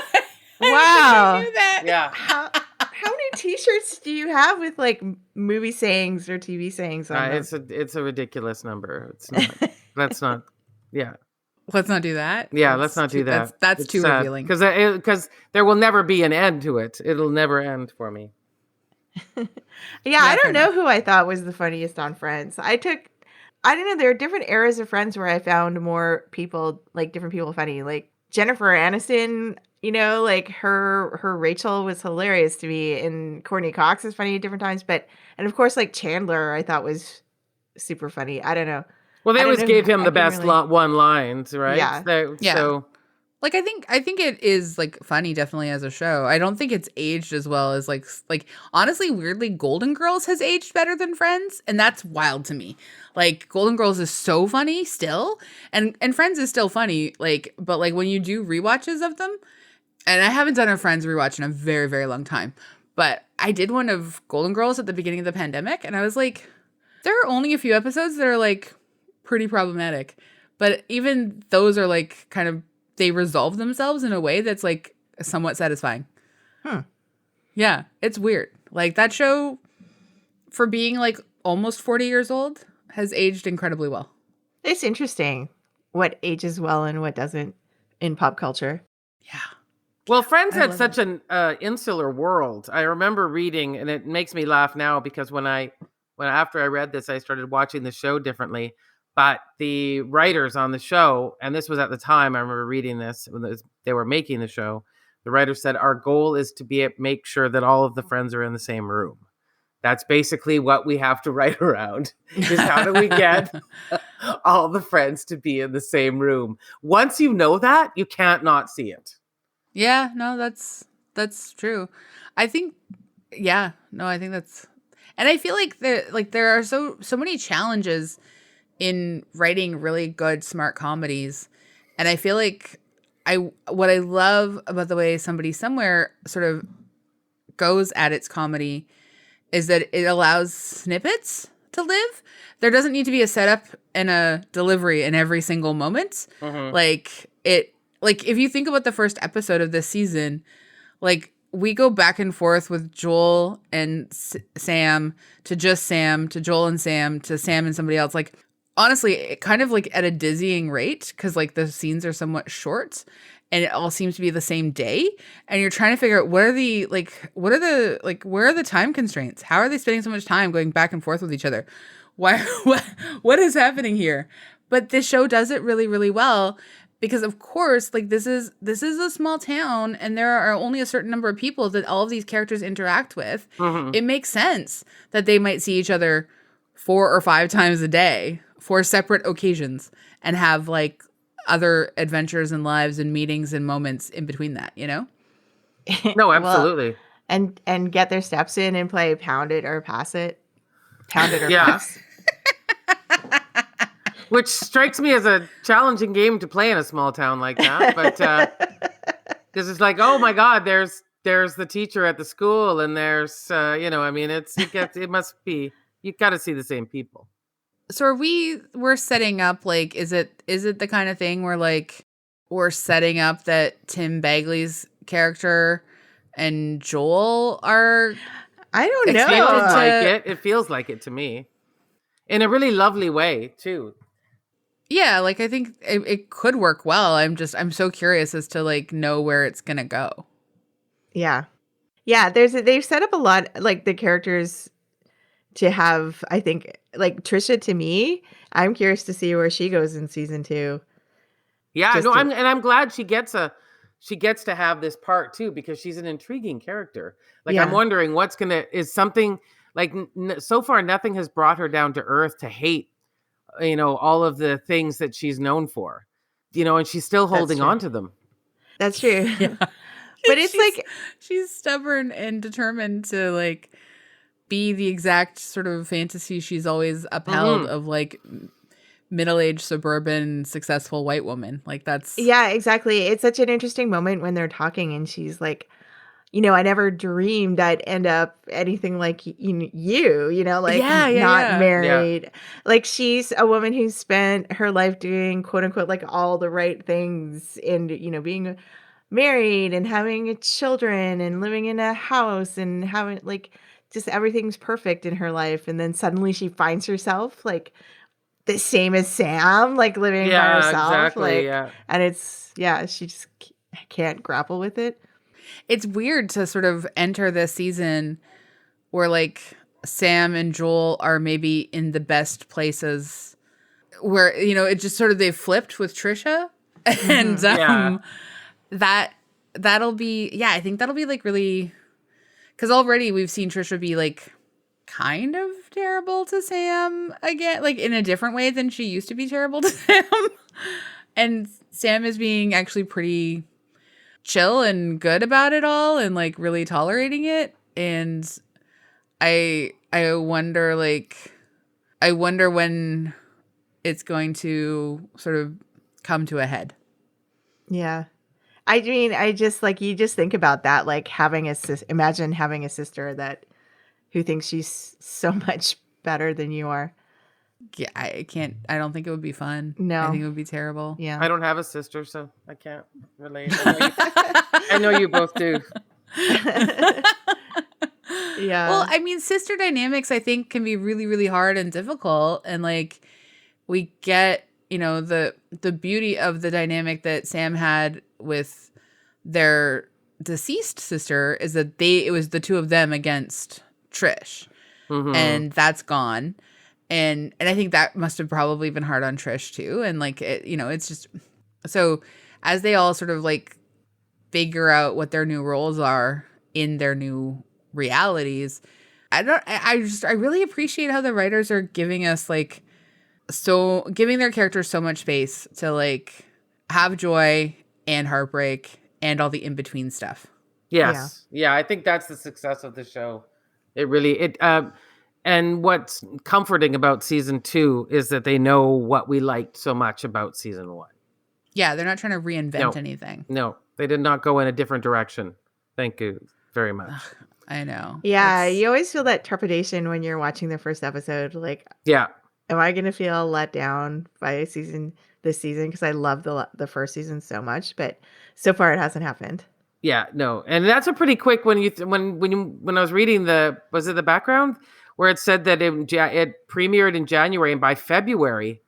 Wow. I knew that. yeah. How many T-shirts do you have with like movie sayings or TV sayings on them? It's a ridiculous number. It's not. That's not. Yeah. Let's not do that. Yeah. Let's not do that. That's It's too sad, revealing. Because there will never be an end to it. It'll never end for me. Yeah, I fair don't know who I thought was the funniest on Friends. I don't know, there are different eras of Friends where I found more people, like different people funny. Like Jennifer Aniston, like her Rachel was hilarious to me, and Courtney Cox is funny at different times. And of course, like Chandler, I thought was super funny. I don't know. Well, they I don't always know gave who- him I the didn't best really- one lines, right? Yeah. Yeah. So Like, I think it is like funny, definitely, as a show. I don't think it's aged as well as like honestly, weirdly, Golden Girls has aged better than Friends, and that's wild to me. Like, Golden Girls is so funny still, and Friends is still funny. Like, but like when you do rewatches of them, and I haven't done a Friends rewatch in a very, very long time, but I did one of Golden Girls at the beginning of the pandemic, and I was like, there are only a few episodes that are like pretty problematic, but even those are like kind of, they resolve themselves in a way that's like somewhat satisfying. Yeah, it's weird. Like, that show, for being like almost 40 years old, has aged incredibly well. It's interesting what ages well and what doesn't in pop culture. Yeah. Well, Friends I had love such an insular world. I remember reading, and it makes me laugh now because when after I read this, I started watching the show differently. But the writers on the show, and this was at the time, I remember reading this when they were making the show. The writers said, "Our goal is to make sure that all of the friends are in the same room." That's basically what we have to write around. Is how do we get all the friends to be in the same room? Once you know that, you can't not see it. Yeah, no, that's true. I think, yeah, no, I think that's, and I feel like there are so many challenges in writing really good, smart comedies. And I feel like what I love about the way Somebody Somewhere sort of goes at its comedy is that it allows snippets to live. There doesn't need to be a setup and a delivery in every single moment. Mhm. Like, if you think about the first episode of this season, like, we go back and forth with Joel and Sam to just Sam to Joel and Sam to Sam and somebody else. Like, honestly, it kind of like at a dizzying rate, because like the scenes are somewhat short and it all seems to be the same day, and you're trying to figure out where are the time constraints? How are they spending so much time going back and forth with each other? Why what is happening here? But this show does it really, really well, because of course, like, this is a small town and there are only a certain number of people that all of these characters interact with. Mhm. It makes sense that they might see each other 4 or 5 times a day for separate occasions and have like other adventures and lives and meetings and moments in between that, No, Well, absolutely. and get their steps in and play Pound It or Pass It. Pound It or Yeah. Pass. which strikes me as a challenging game to play in a small town like that. But because it's like, oh my God, there's the teacher at the school, and there's I mean, it must be, you got to see the same people. So we're setting up, like, is it the kind of thing where, like, we're setting up that Tim Bagley's character and Joel are I don't It feels know. like it. It feels like it to me, in a really lovely way too. Yeah, like, I think it could work well. I'm so curious as to, like, know where it's gonna go. Yeah. Yeah, they've set up a lot, like, the characters to have, I think, like, Trisha, to me, I'm curious to see where she goes in season 2. Yeah, Just no, to- I'm glad she gets to have this part too, because she's an intriguing character. Like, Yeah. I'm wondering is something like so far nothing has brought her down to earth to hate, all of the things that she's known for, and she's still holding true. on to them. That's true. Yeah. But it's like, she's stubborn and determined to, like, be the exact sort of fantasy she's always upheld of, like, middle-aged suburban successful white woman. Like, that's yeah, exactly. It's such an interesting moment when they're talking and she's like, I never dreamed I'd end up anything like like, not married. Like, she's a woman who's spent her life doing, quote unquote, like, all the right things, and, being married and having children and living in a house and having, like, just everything's perfect in her life. And then suddenly she finds herself, like, the same as Sam, like, living by herself. Exactly, Like, and she just can't grapple with it. it's weird to sort of enter this season where, like, Sam and Joel are maybe in the best places, where, it just sort of, they flipped with Trisha. And that'll be, I think that'll be, like, really, because already we've seen Trisha be, like, kind of terrible to Sam again, like, in a different way than she used to be terrible to Sam. And Sam is being actually pretty chill and good about it all, and, like, really tolerating it. And I wonder, like, when it's going to sort of come to a head. Yeah. I mean, I just, like, you just think about that, like, imagine having a sister who thinks she's so much better than you are. Yeah, I don't think it would be fun. No. I think it would be terrible. Yeah. I don't have a sister, so I can't relate. I know you both do. Yeah. Well, I mean, sister dynamics, I think, can be really, really hard and difficult. And, like, we get, the beauty of the dynamic that Sam had with their deceased sister is that it was the two of them against Trish. Mhm. And that's gone. And I think that must have probably been hard on Trish too. And, like, it's just, so as they all sort of, like, figure out what their new roles are in their new realities, I really appreciate how the writers are giving us, like, giving their characters so much space to, like, have joy and heartbreak and all the in-between stuff. Yes. Yeah, I think that's the success of the show. It really, and what's comforting about season 2 is that they know what we liked so much about season 1. Yeah, they're not trying to reinvent anything. No, they did not go in a different direction. Thank you very much. I know. Yeah, you always feel that trepidation when you're watching the first episode. Like, Yeah. am I going to feel let down by this season? Because I love the first season so much, but so far it hasn't happened. Yeah, no. And that's a pretty quick, when I was reading was it the background where it said that it premiered in January, and by February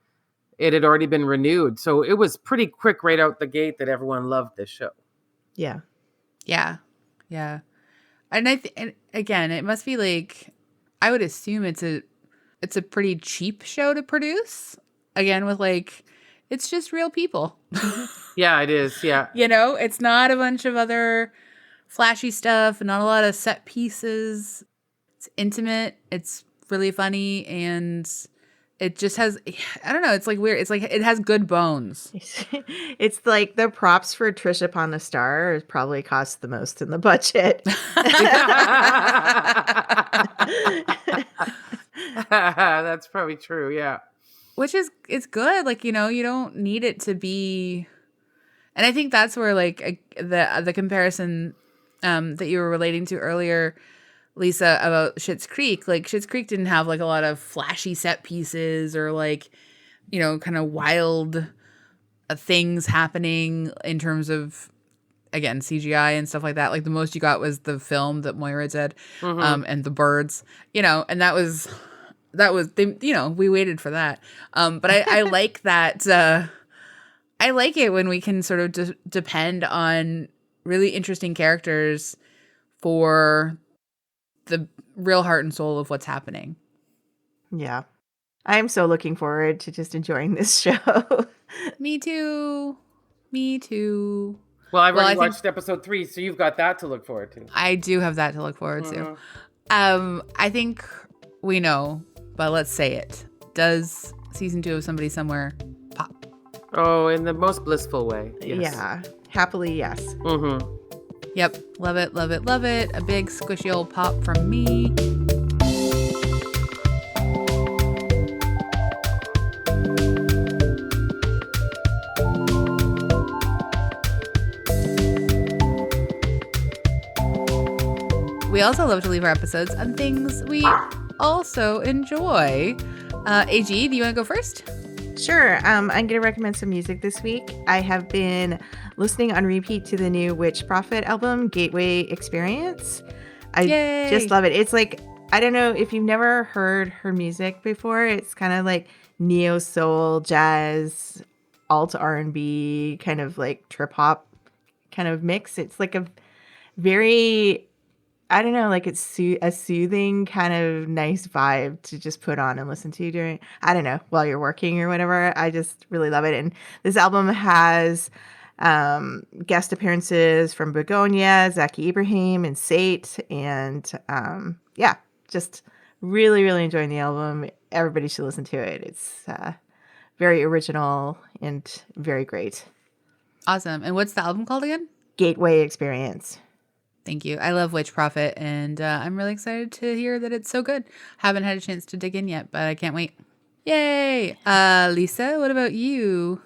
it had already been renewed. So it was pretty quick right out the gate that everyone loved this show. Yeah. Yeah. Yeah. And and again, it must be, like, I would assume it's a pretty cheap show to produce. Again, with, like, it's just real people. Yeah, it is. Yeah. It's not a bunch of other flashy stuff and not a lot of set pieces. It's intimate. It's really funny. And it just has, I don't know. It's, like, weird. It's like, it has good bones. It's like the props for Trish Upon a Star probably cost the most in the budget. That's probably true. Yeah. which is, it's good. Like, you don't need it to be, and I think that's where like the comparison that you were relating to earlier, Lisa, about Schitt's Creek. Like Schitt's Creek didn't have like a lot of flashy set pieces or like, kind of wild things happening in terms of, again, CGI and stuff like that. Like the most you got was the film that Moira did, and the birds, and that was they, we waited for that. But I like that. I like it when we can sort of depend on really interesting characters for the real heart and soul of what's happening. Yeah. I'm so looking forward to just enjoying this show. Me too. Well, I've already watched episode 3, so you've got that to look forward to. I do have that to look forward to. I think we know, but let's say it. Does season 2 of Somebody Somewhere pop? Oh, in the most blissful way. Yes. Yeah. Happily, yes. Mm-hmm. Yep. Love it, love it, love it. A big squishy old pop from me. We also love to leave our episodes on things we also enjoy. AG, do you want to go first? Sure. I'm going to recommend some music this week. I have been listening on repeat to the new Witch Prophet album, Gateway Experience. I just love it. It's like, I don't know if you've never heard her music before. It's kind of like neo soul, jazz, alt R&B, kind of like trip hop kind of mix. It's like a very, I don't know, like it's a soothing kind of nice vibe to just put on and listen to during, I don't know, while you're working or whatever. I just really love it. And this album has guest appearances from Begonia, Zaki Ibrahim, and Sate. And just really, really enjoying the album. Everybody should listen to it. It's very original and very great. Awesome. And what's the album called again? Gateway Experience. Thank you. I love Witch Prophet, and I'm really excited to hear that it's so good. Haven't had a chance to dig in yet, but I can't wait. Yay! Lisa, what about you?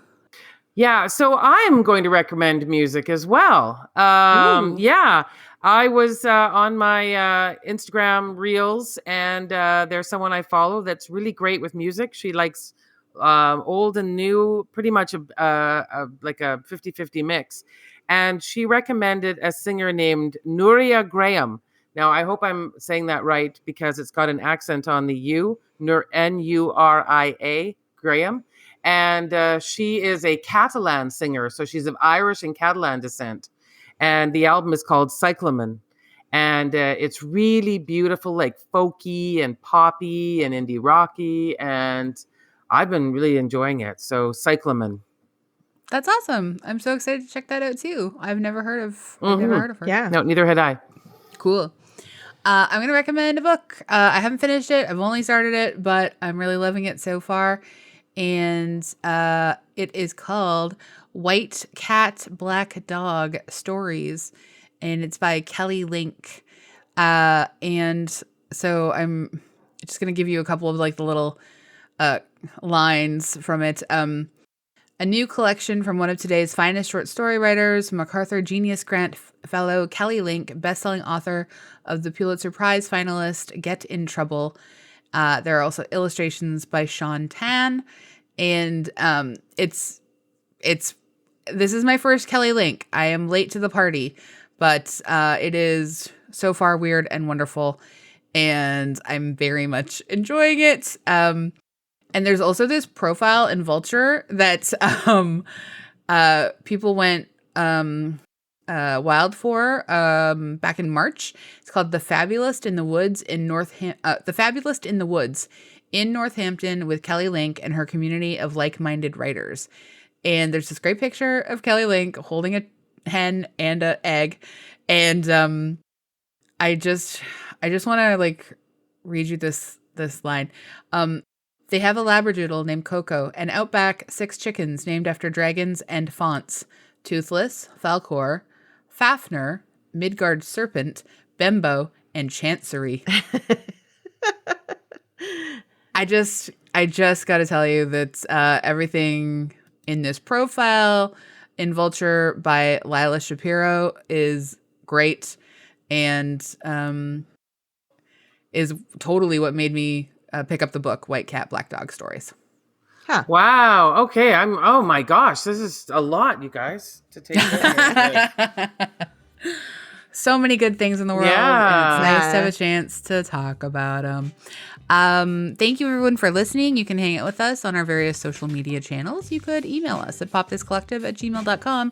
Yeah, so I'm going to recommend music as well. Yeah, I was on my Instagram Reels, and there's someone I follow that's really great with music. She likes old and new, pretty much like a 50-50 mix. And she recommended a singer named Nuria Graham. Now, I hope I'm saying that right because it's got an accent on the U, Nuria Graham. And she is a Catalan singer. So she's of Irish and Catalan descent. And the album is called Cyclamen. And it's really beautiful, like folky and poppy and indie rocky. And I've been really enjoying it. So Cyclamen. That's awesome. I'm so excited to check that out too. I've never heard of her. Yeah. No, neither had I. Cool. I'm going to recommend a book. I haven't finished it. I've only started it, but I'm really loving it so far. And it is called White Cat, Black Dog Stories. And it's by Kelly Link. And so I'm just going to give you a couple of like the little lines from it. A new collection from one of today's finest short story writers, MacArthur Genius Grant Fellow Kelly Link, best-selling author of the Pulitzer Prize finalist Get in Trouble. There are also illustrations by Sean Tan, and this is my first Kelly Link. I am late to the party, but it is so far weird and wonderful, and I'm very much enjoying it. And there's also this profile in Vulture that people went wild for back in March. It's called "The Fabulist in the Woods" in The Fabulist in the Woods in Northampton with Kelly Link and her community of like-minded writers. And there's this great picture of Kelly Link holding a hen and an egg, and I just want to like read you this line. They have a labradoodle named Coco, and out back 6 chickens named after dragons and fonts. Toothless, Falcor, Fafnir, Midgard Serpent, Bembo, and Chancery. I just got to tell you that everything in this profile in Vulture by Lila Shapiro is great and is totally what made me pick up the book White Cat, Black Dog Stories. Huh. Wow. Okay. Oh my gosh. This is a lot, you guys, to take in. So many good things in the world. Yeah. And it's nice to have a chance to talk about them. Thank you everyone for listening. You can hang out with us on our various social media channels. You could email us at popthiscollective@gmail.com,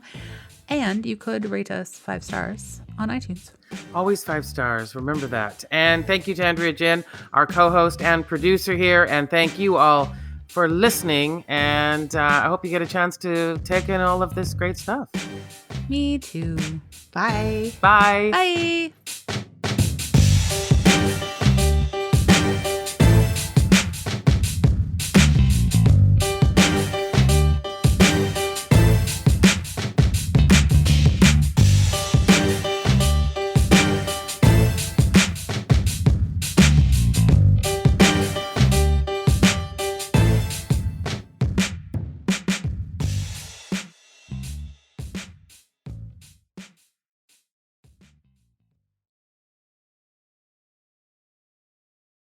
and you could rate us 5 stars on iTunes. Always 5 stars. Remember that. And thank you to Andrea Gin, our co-host and producer here. And thank you all for listening. And I hope you get a chance to take in all of this great stuff. Me too. Bye. Bye. Bye.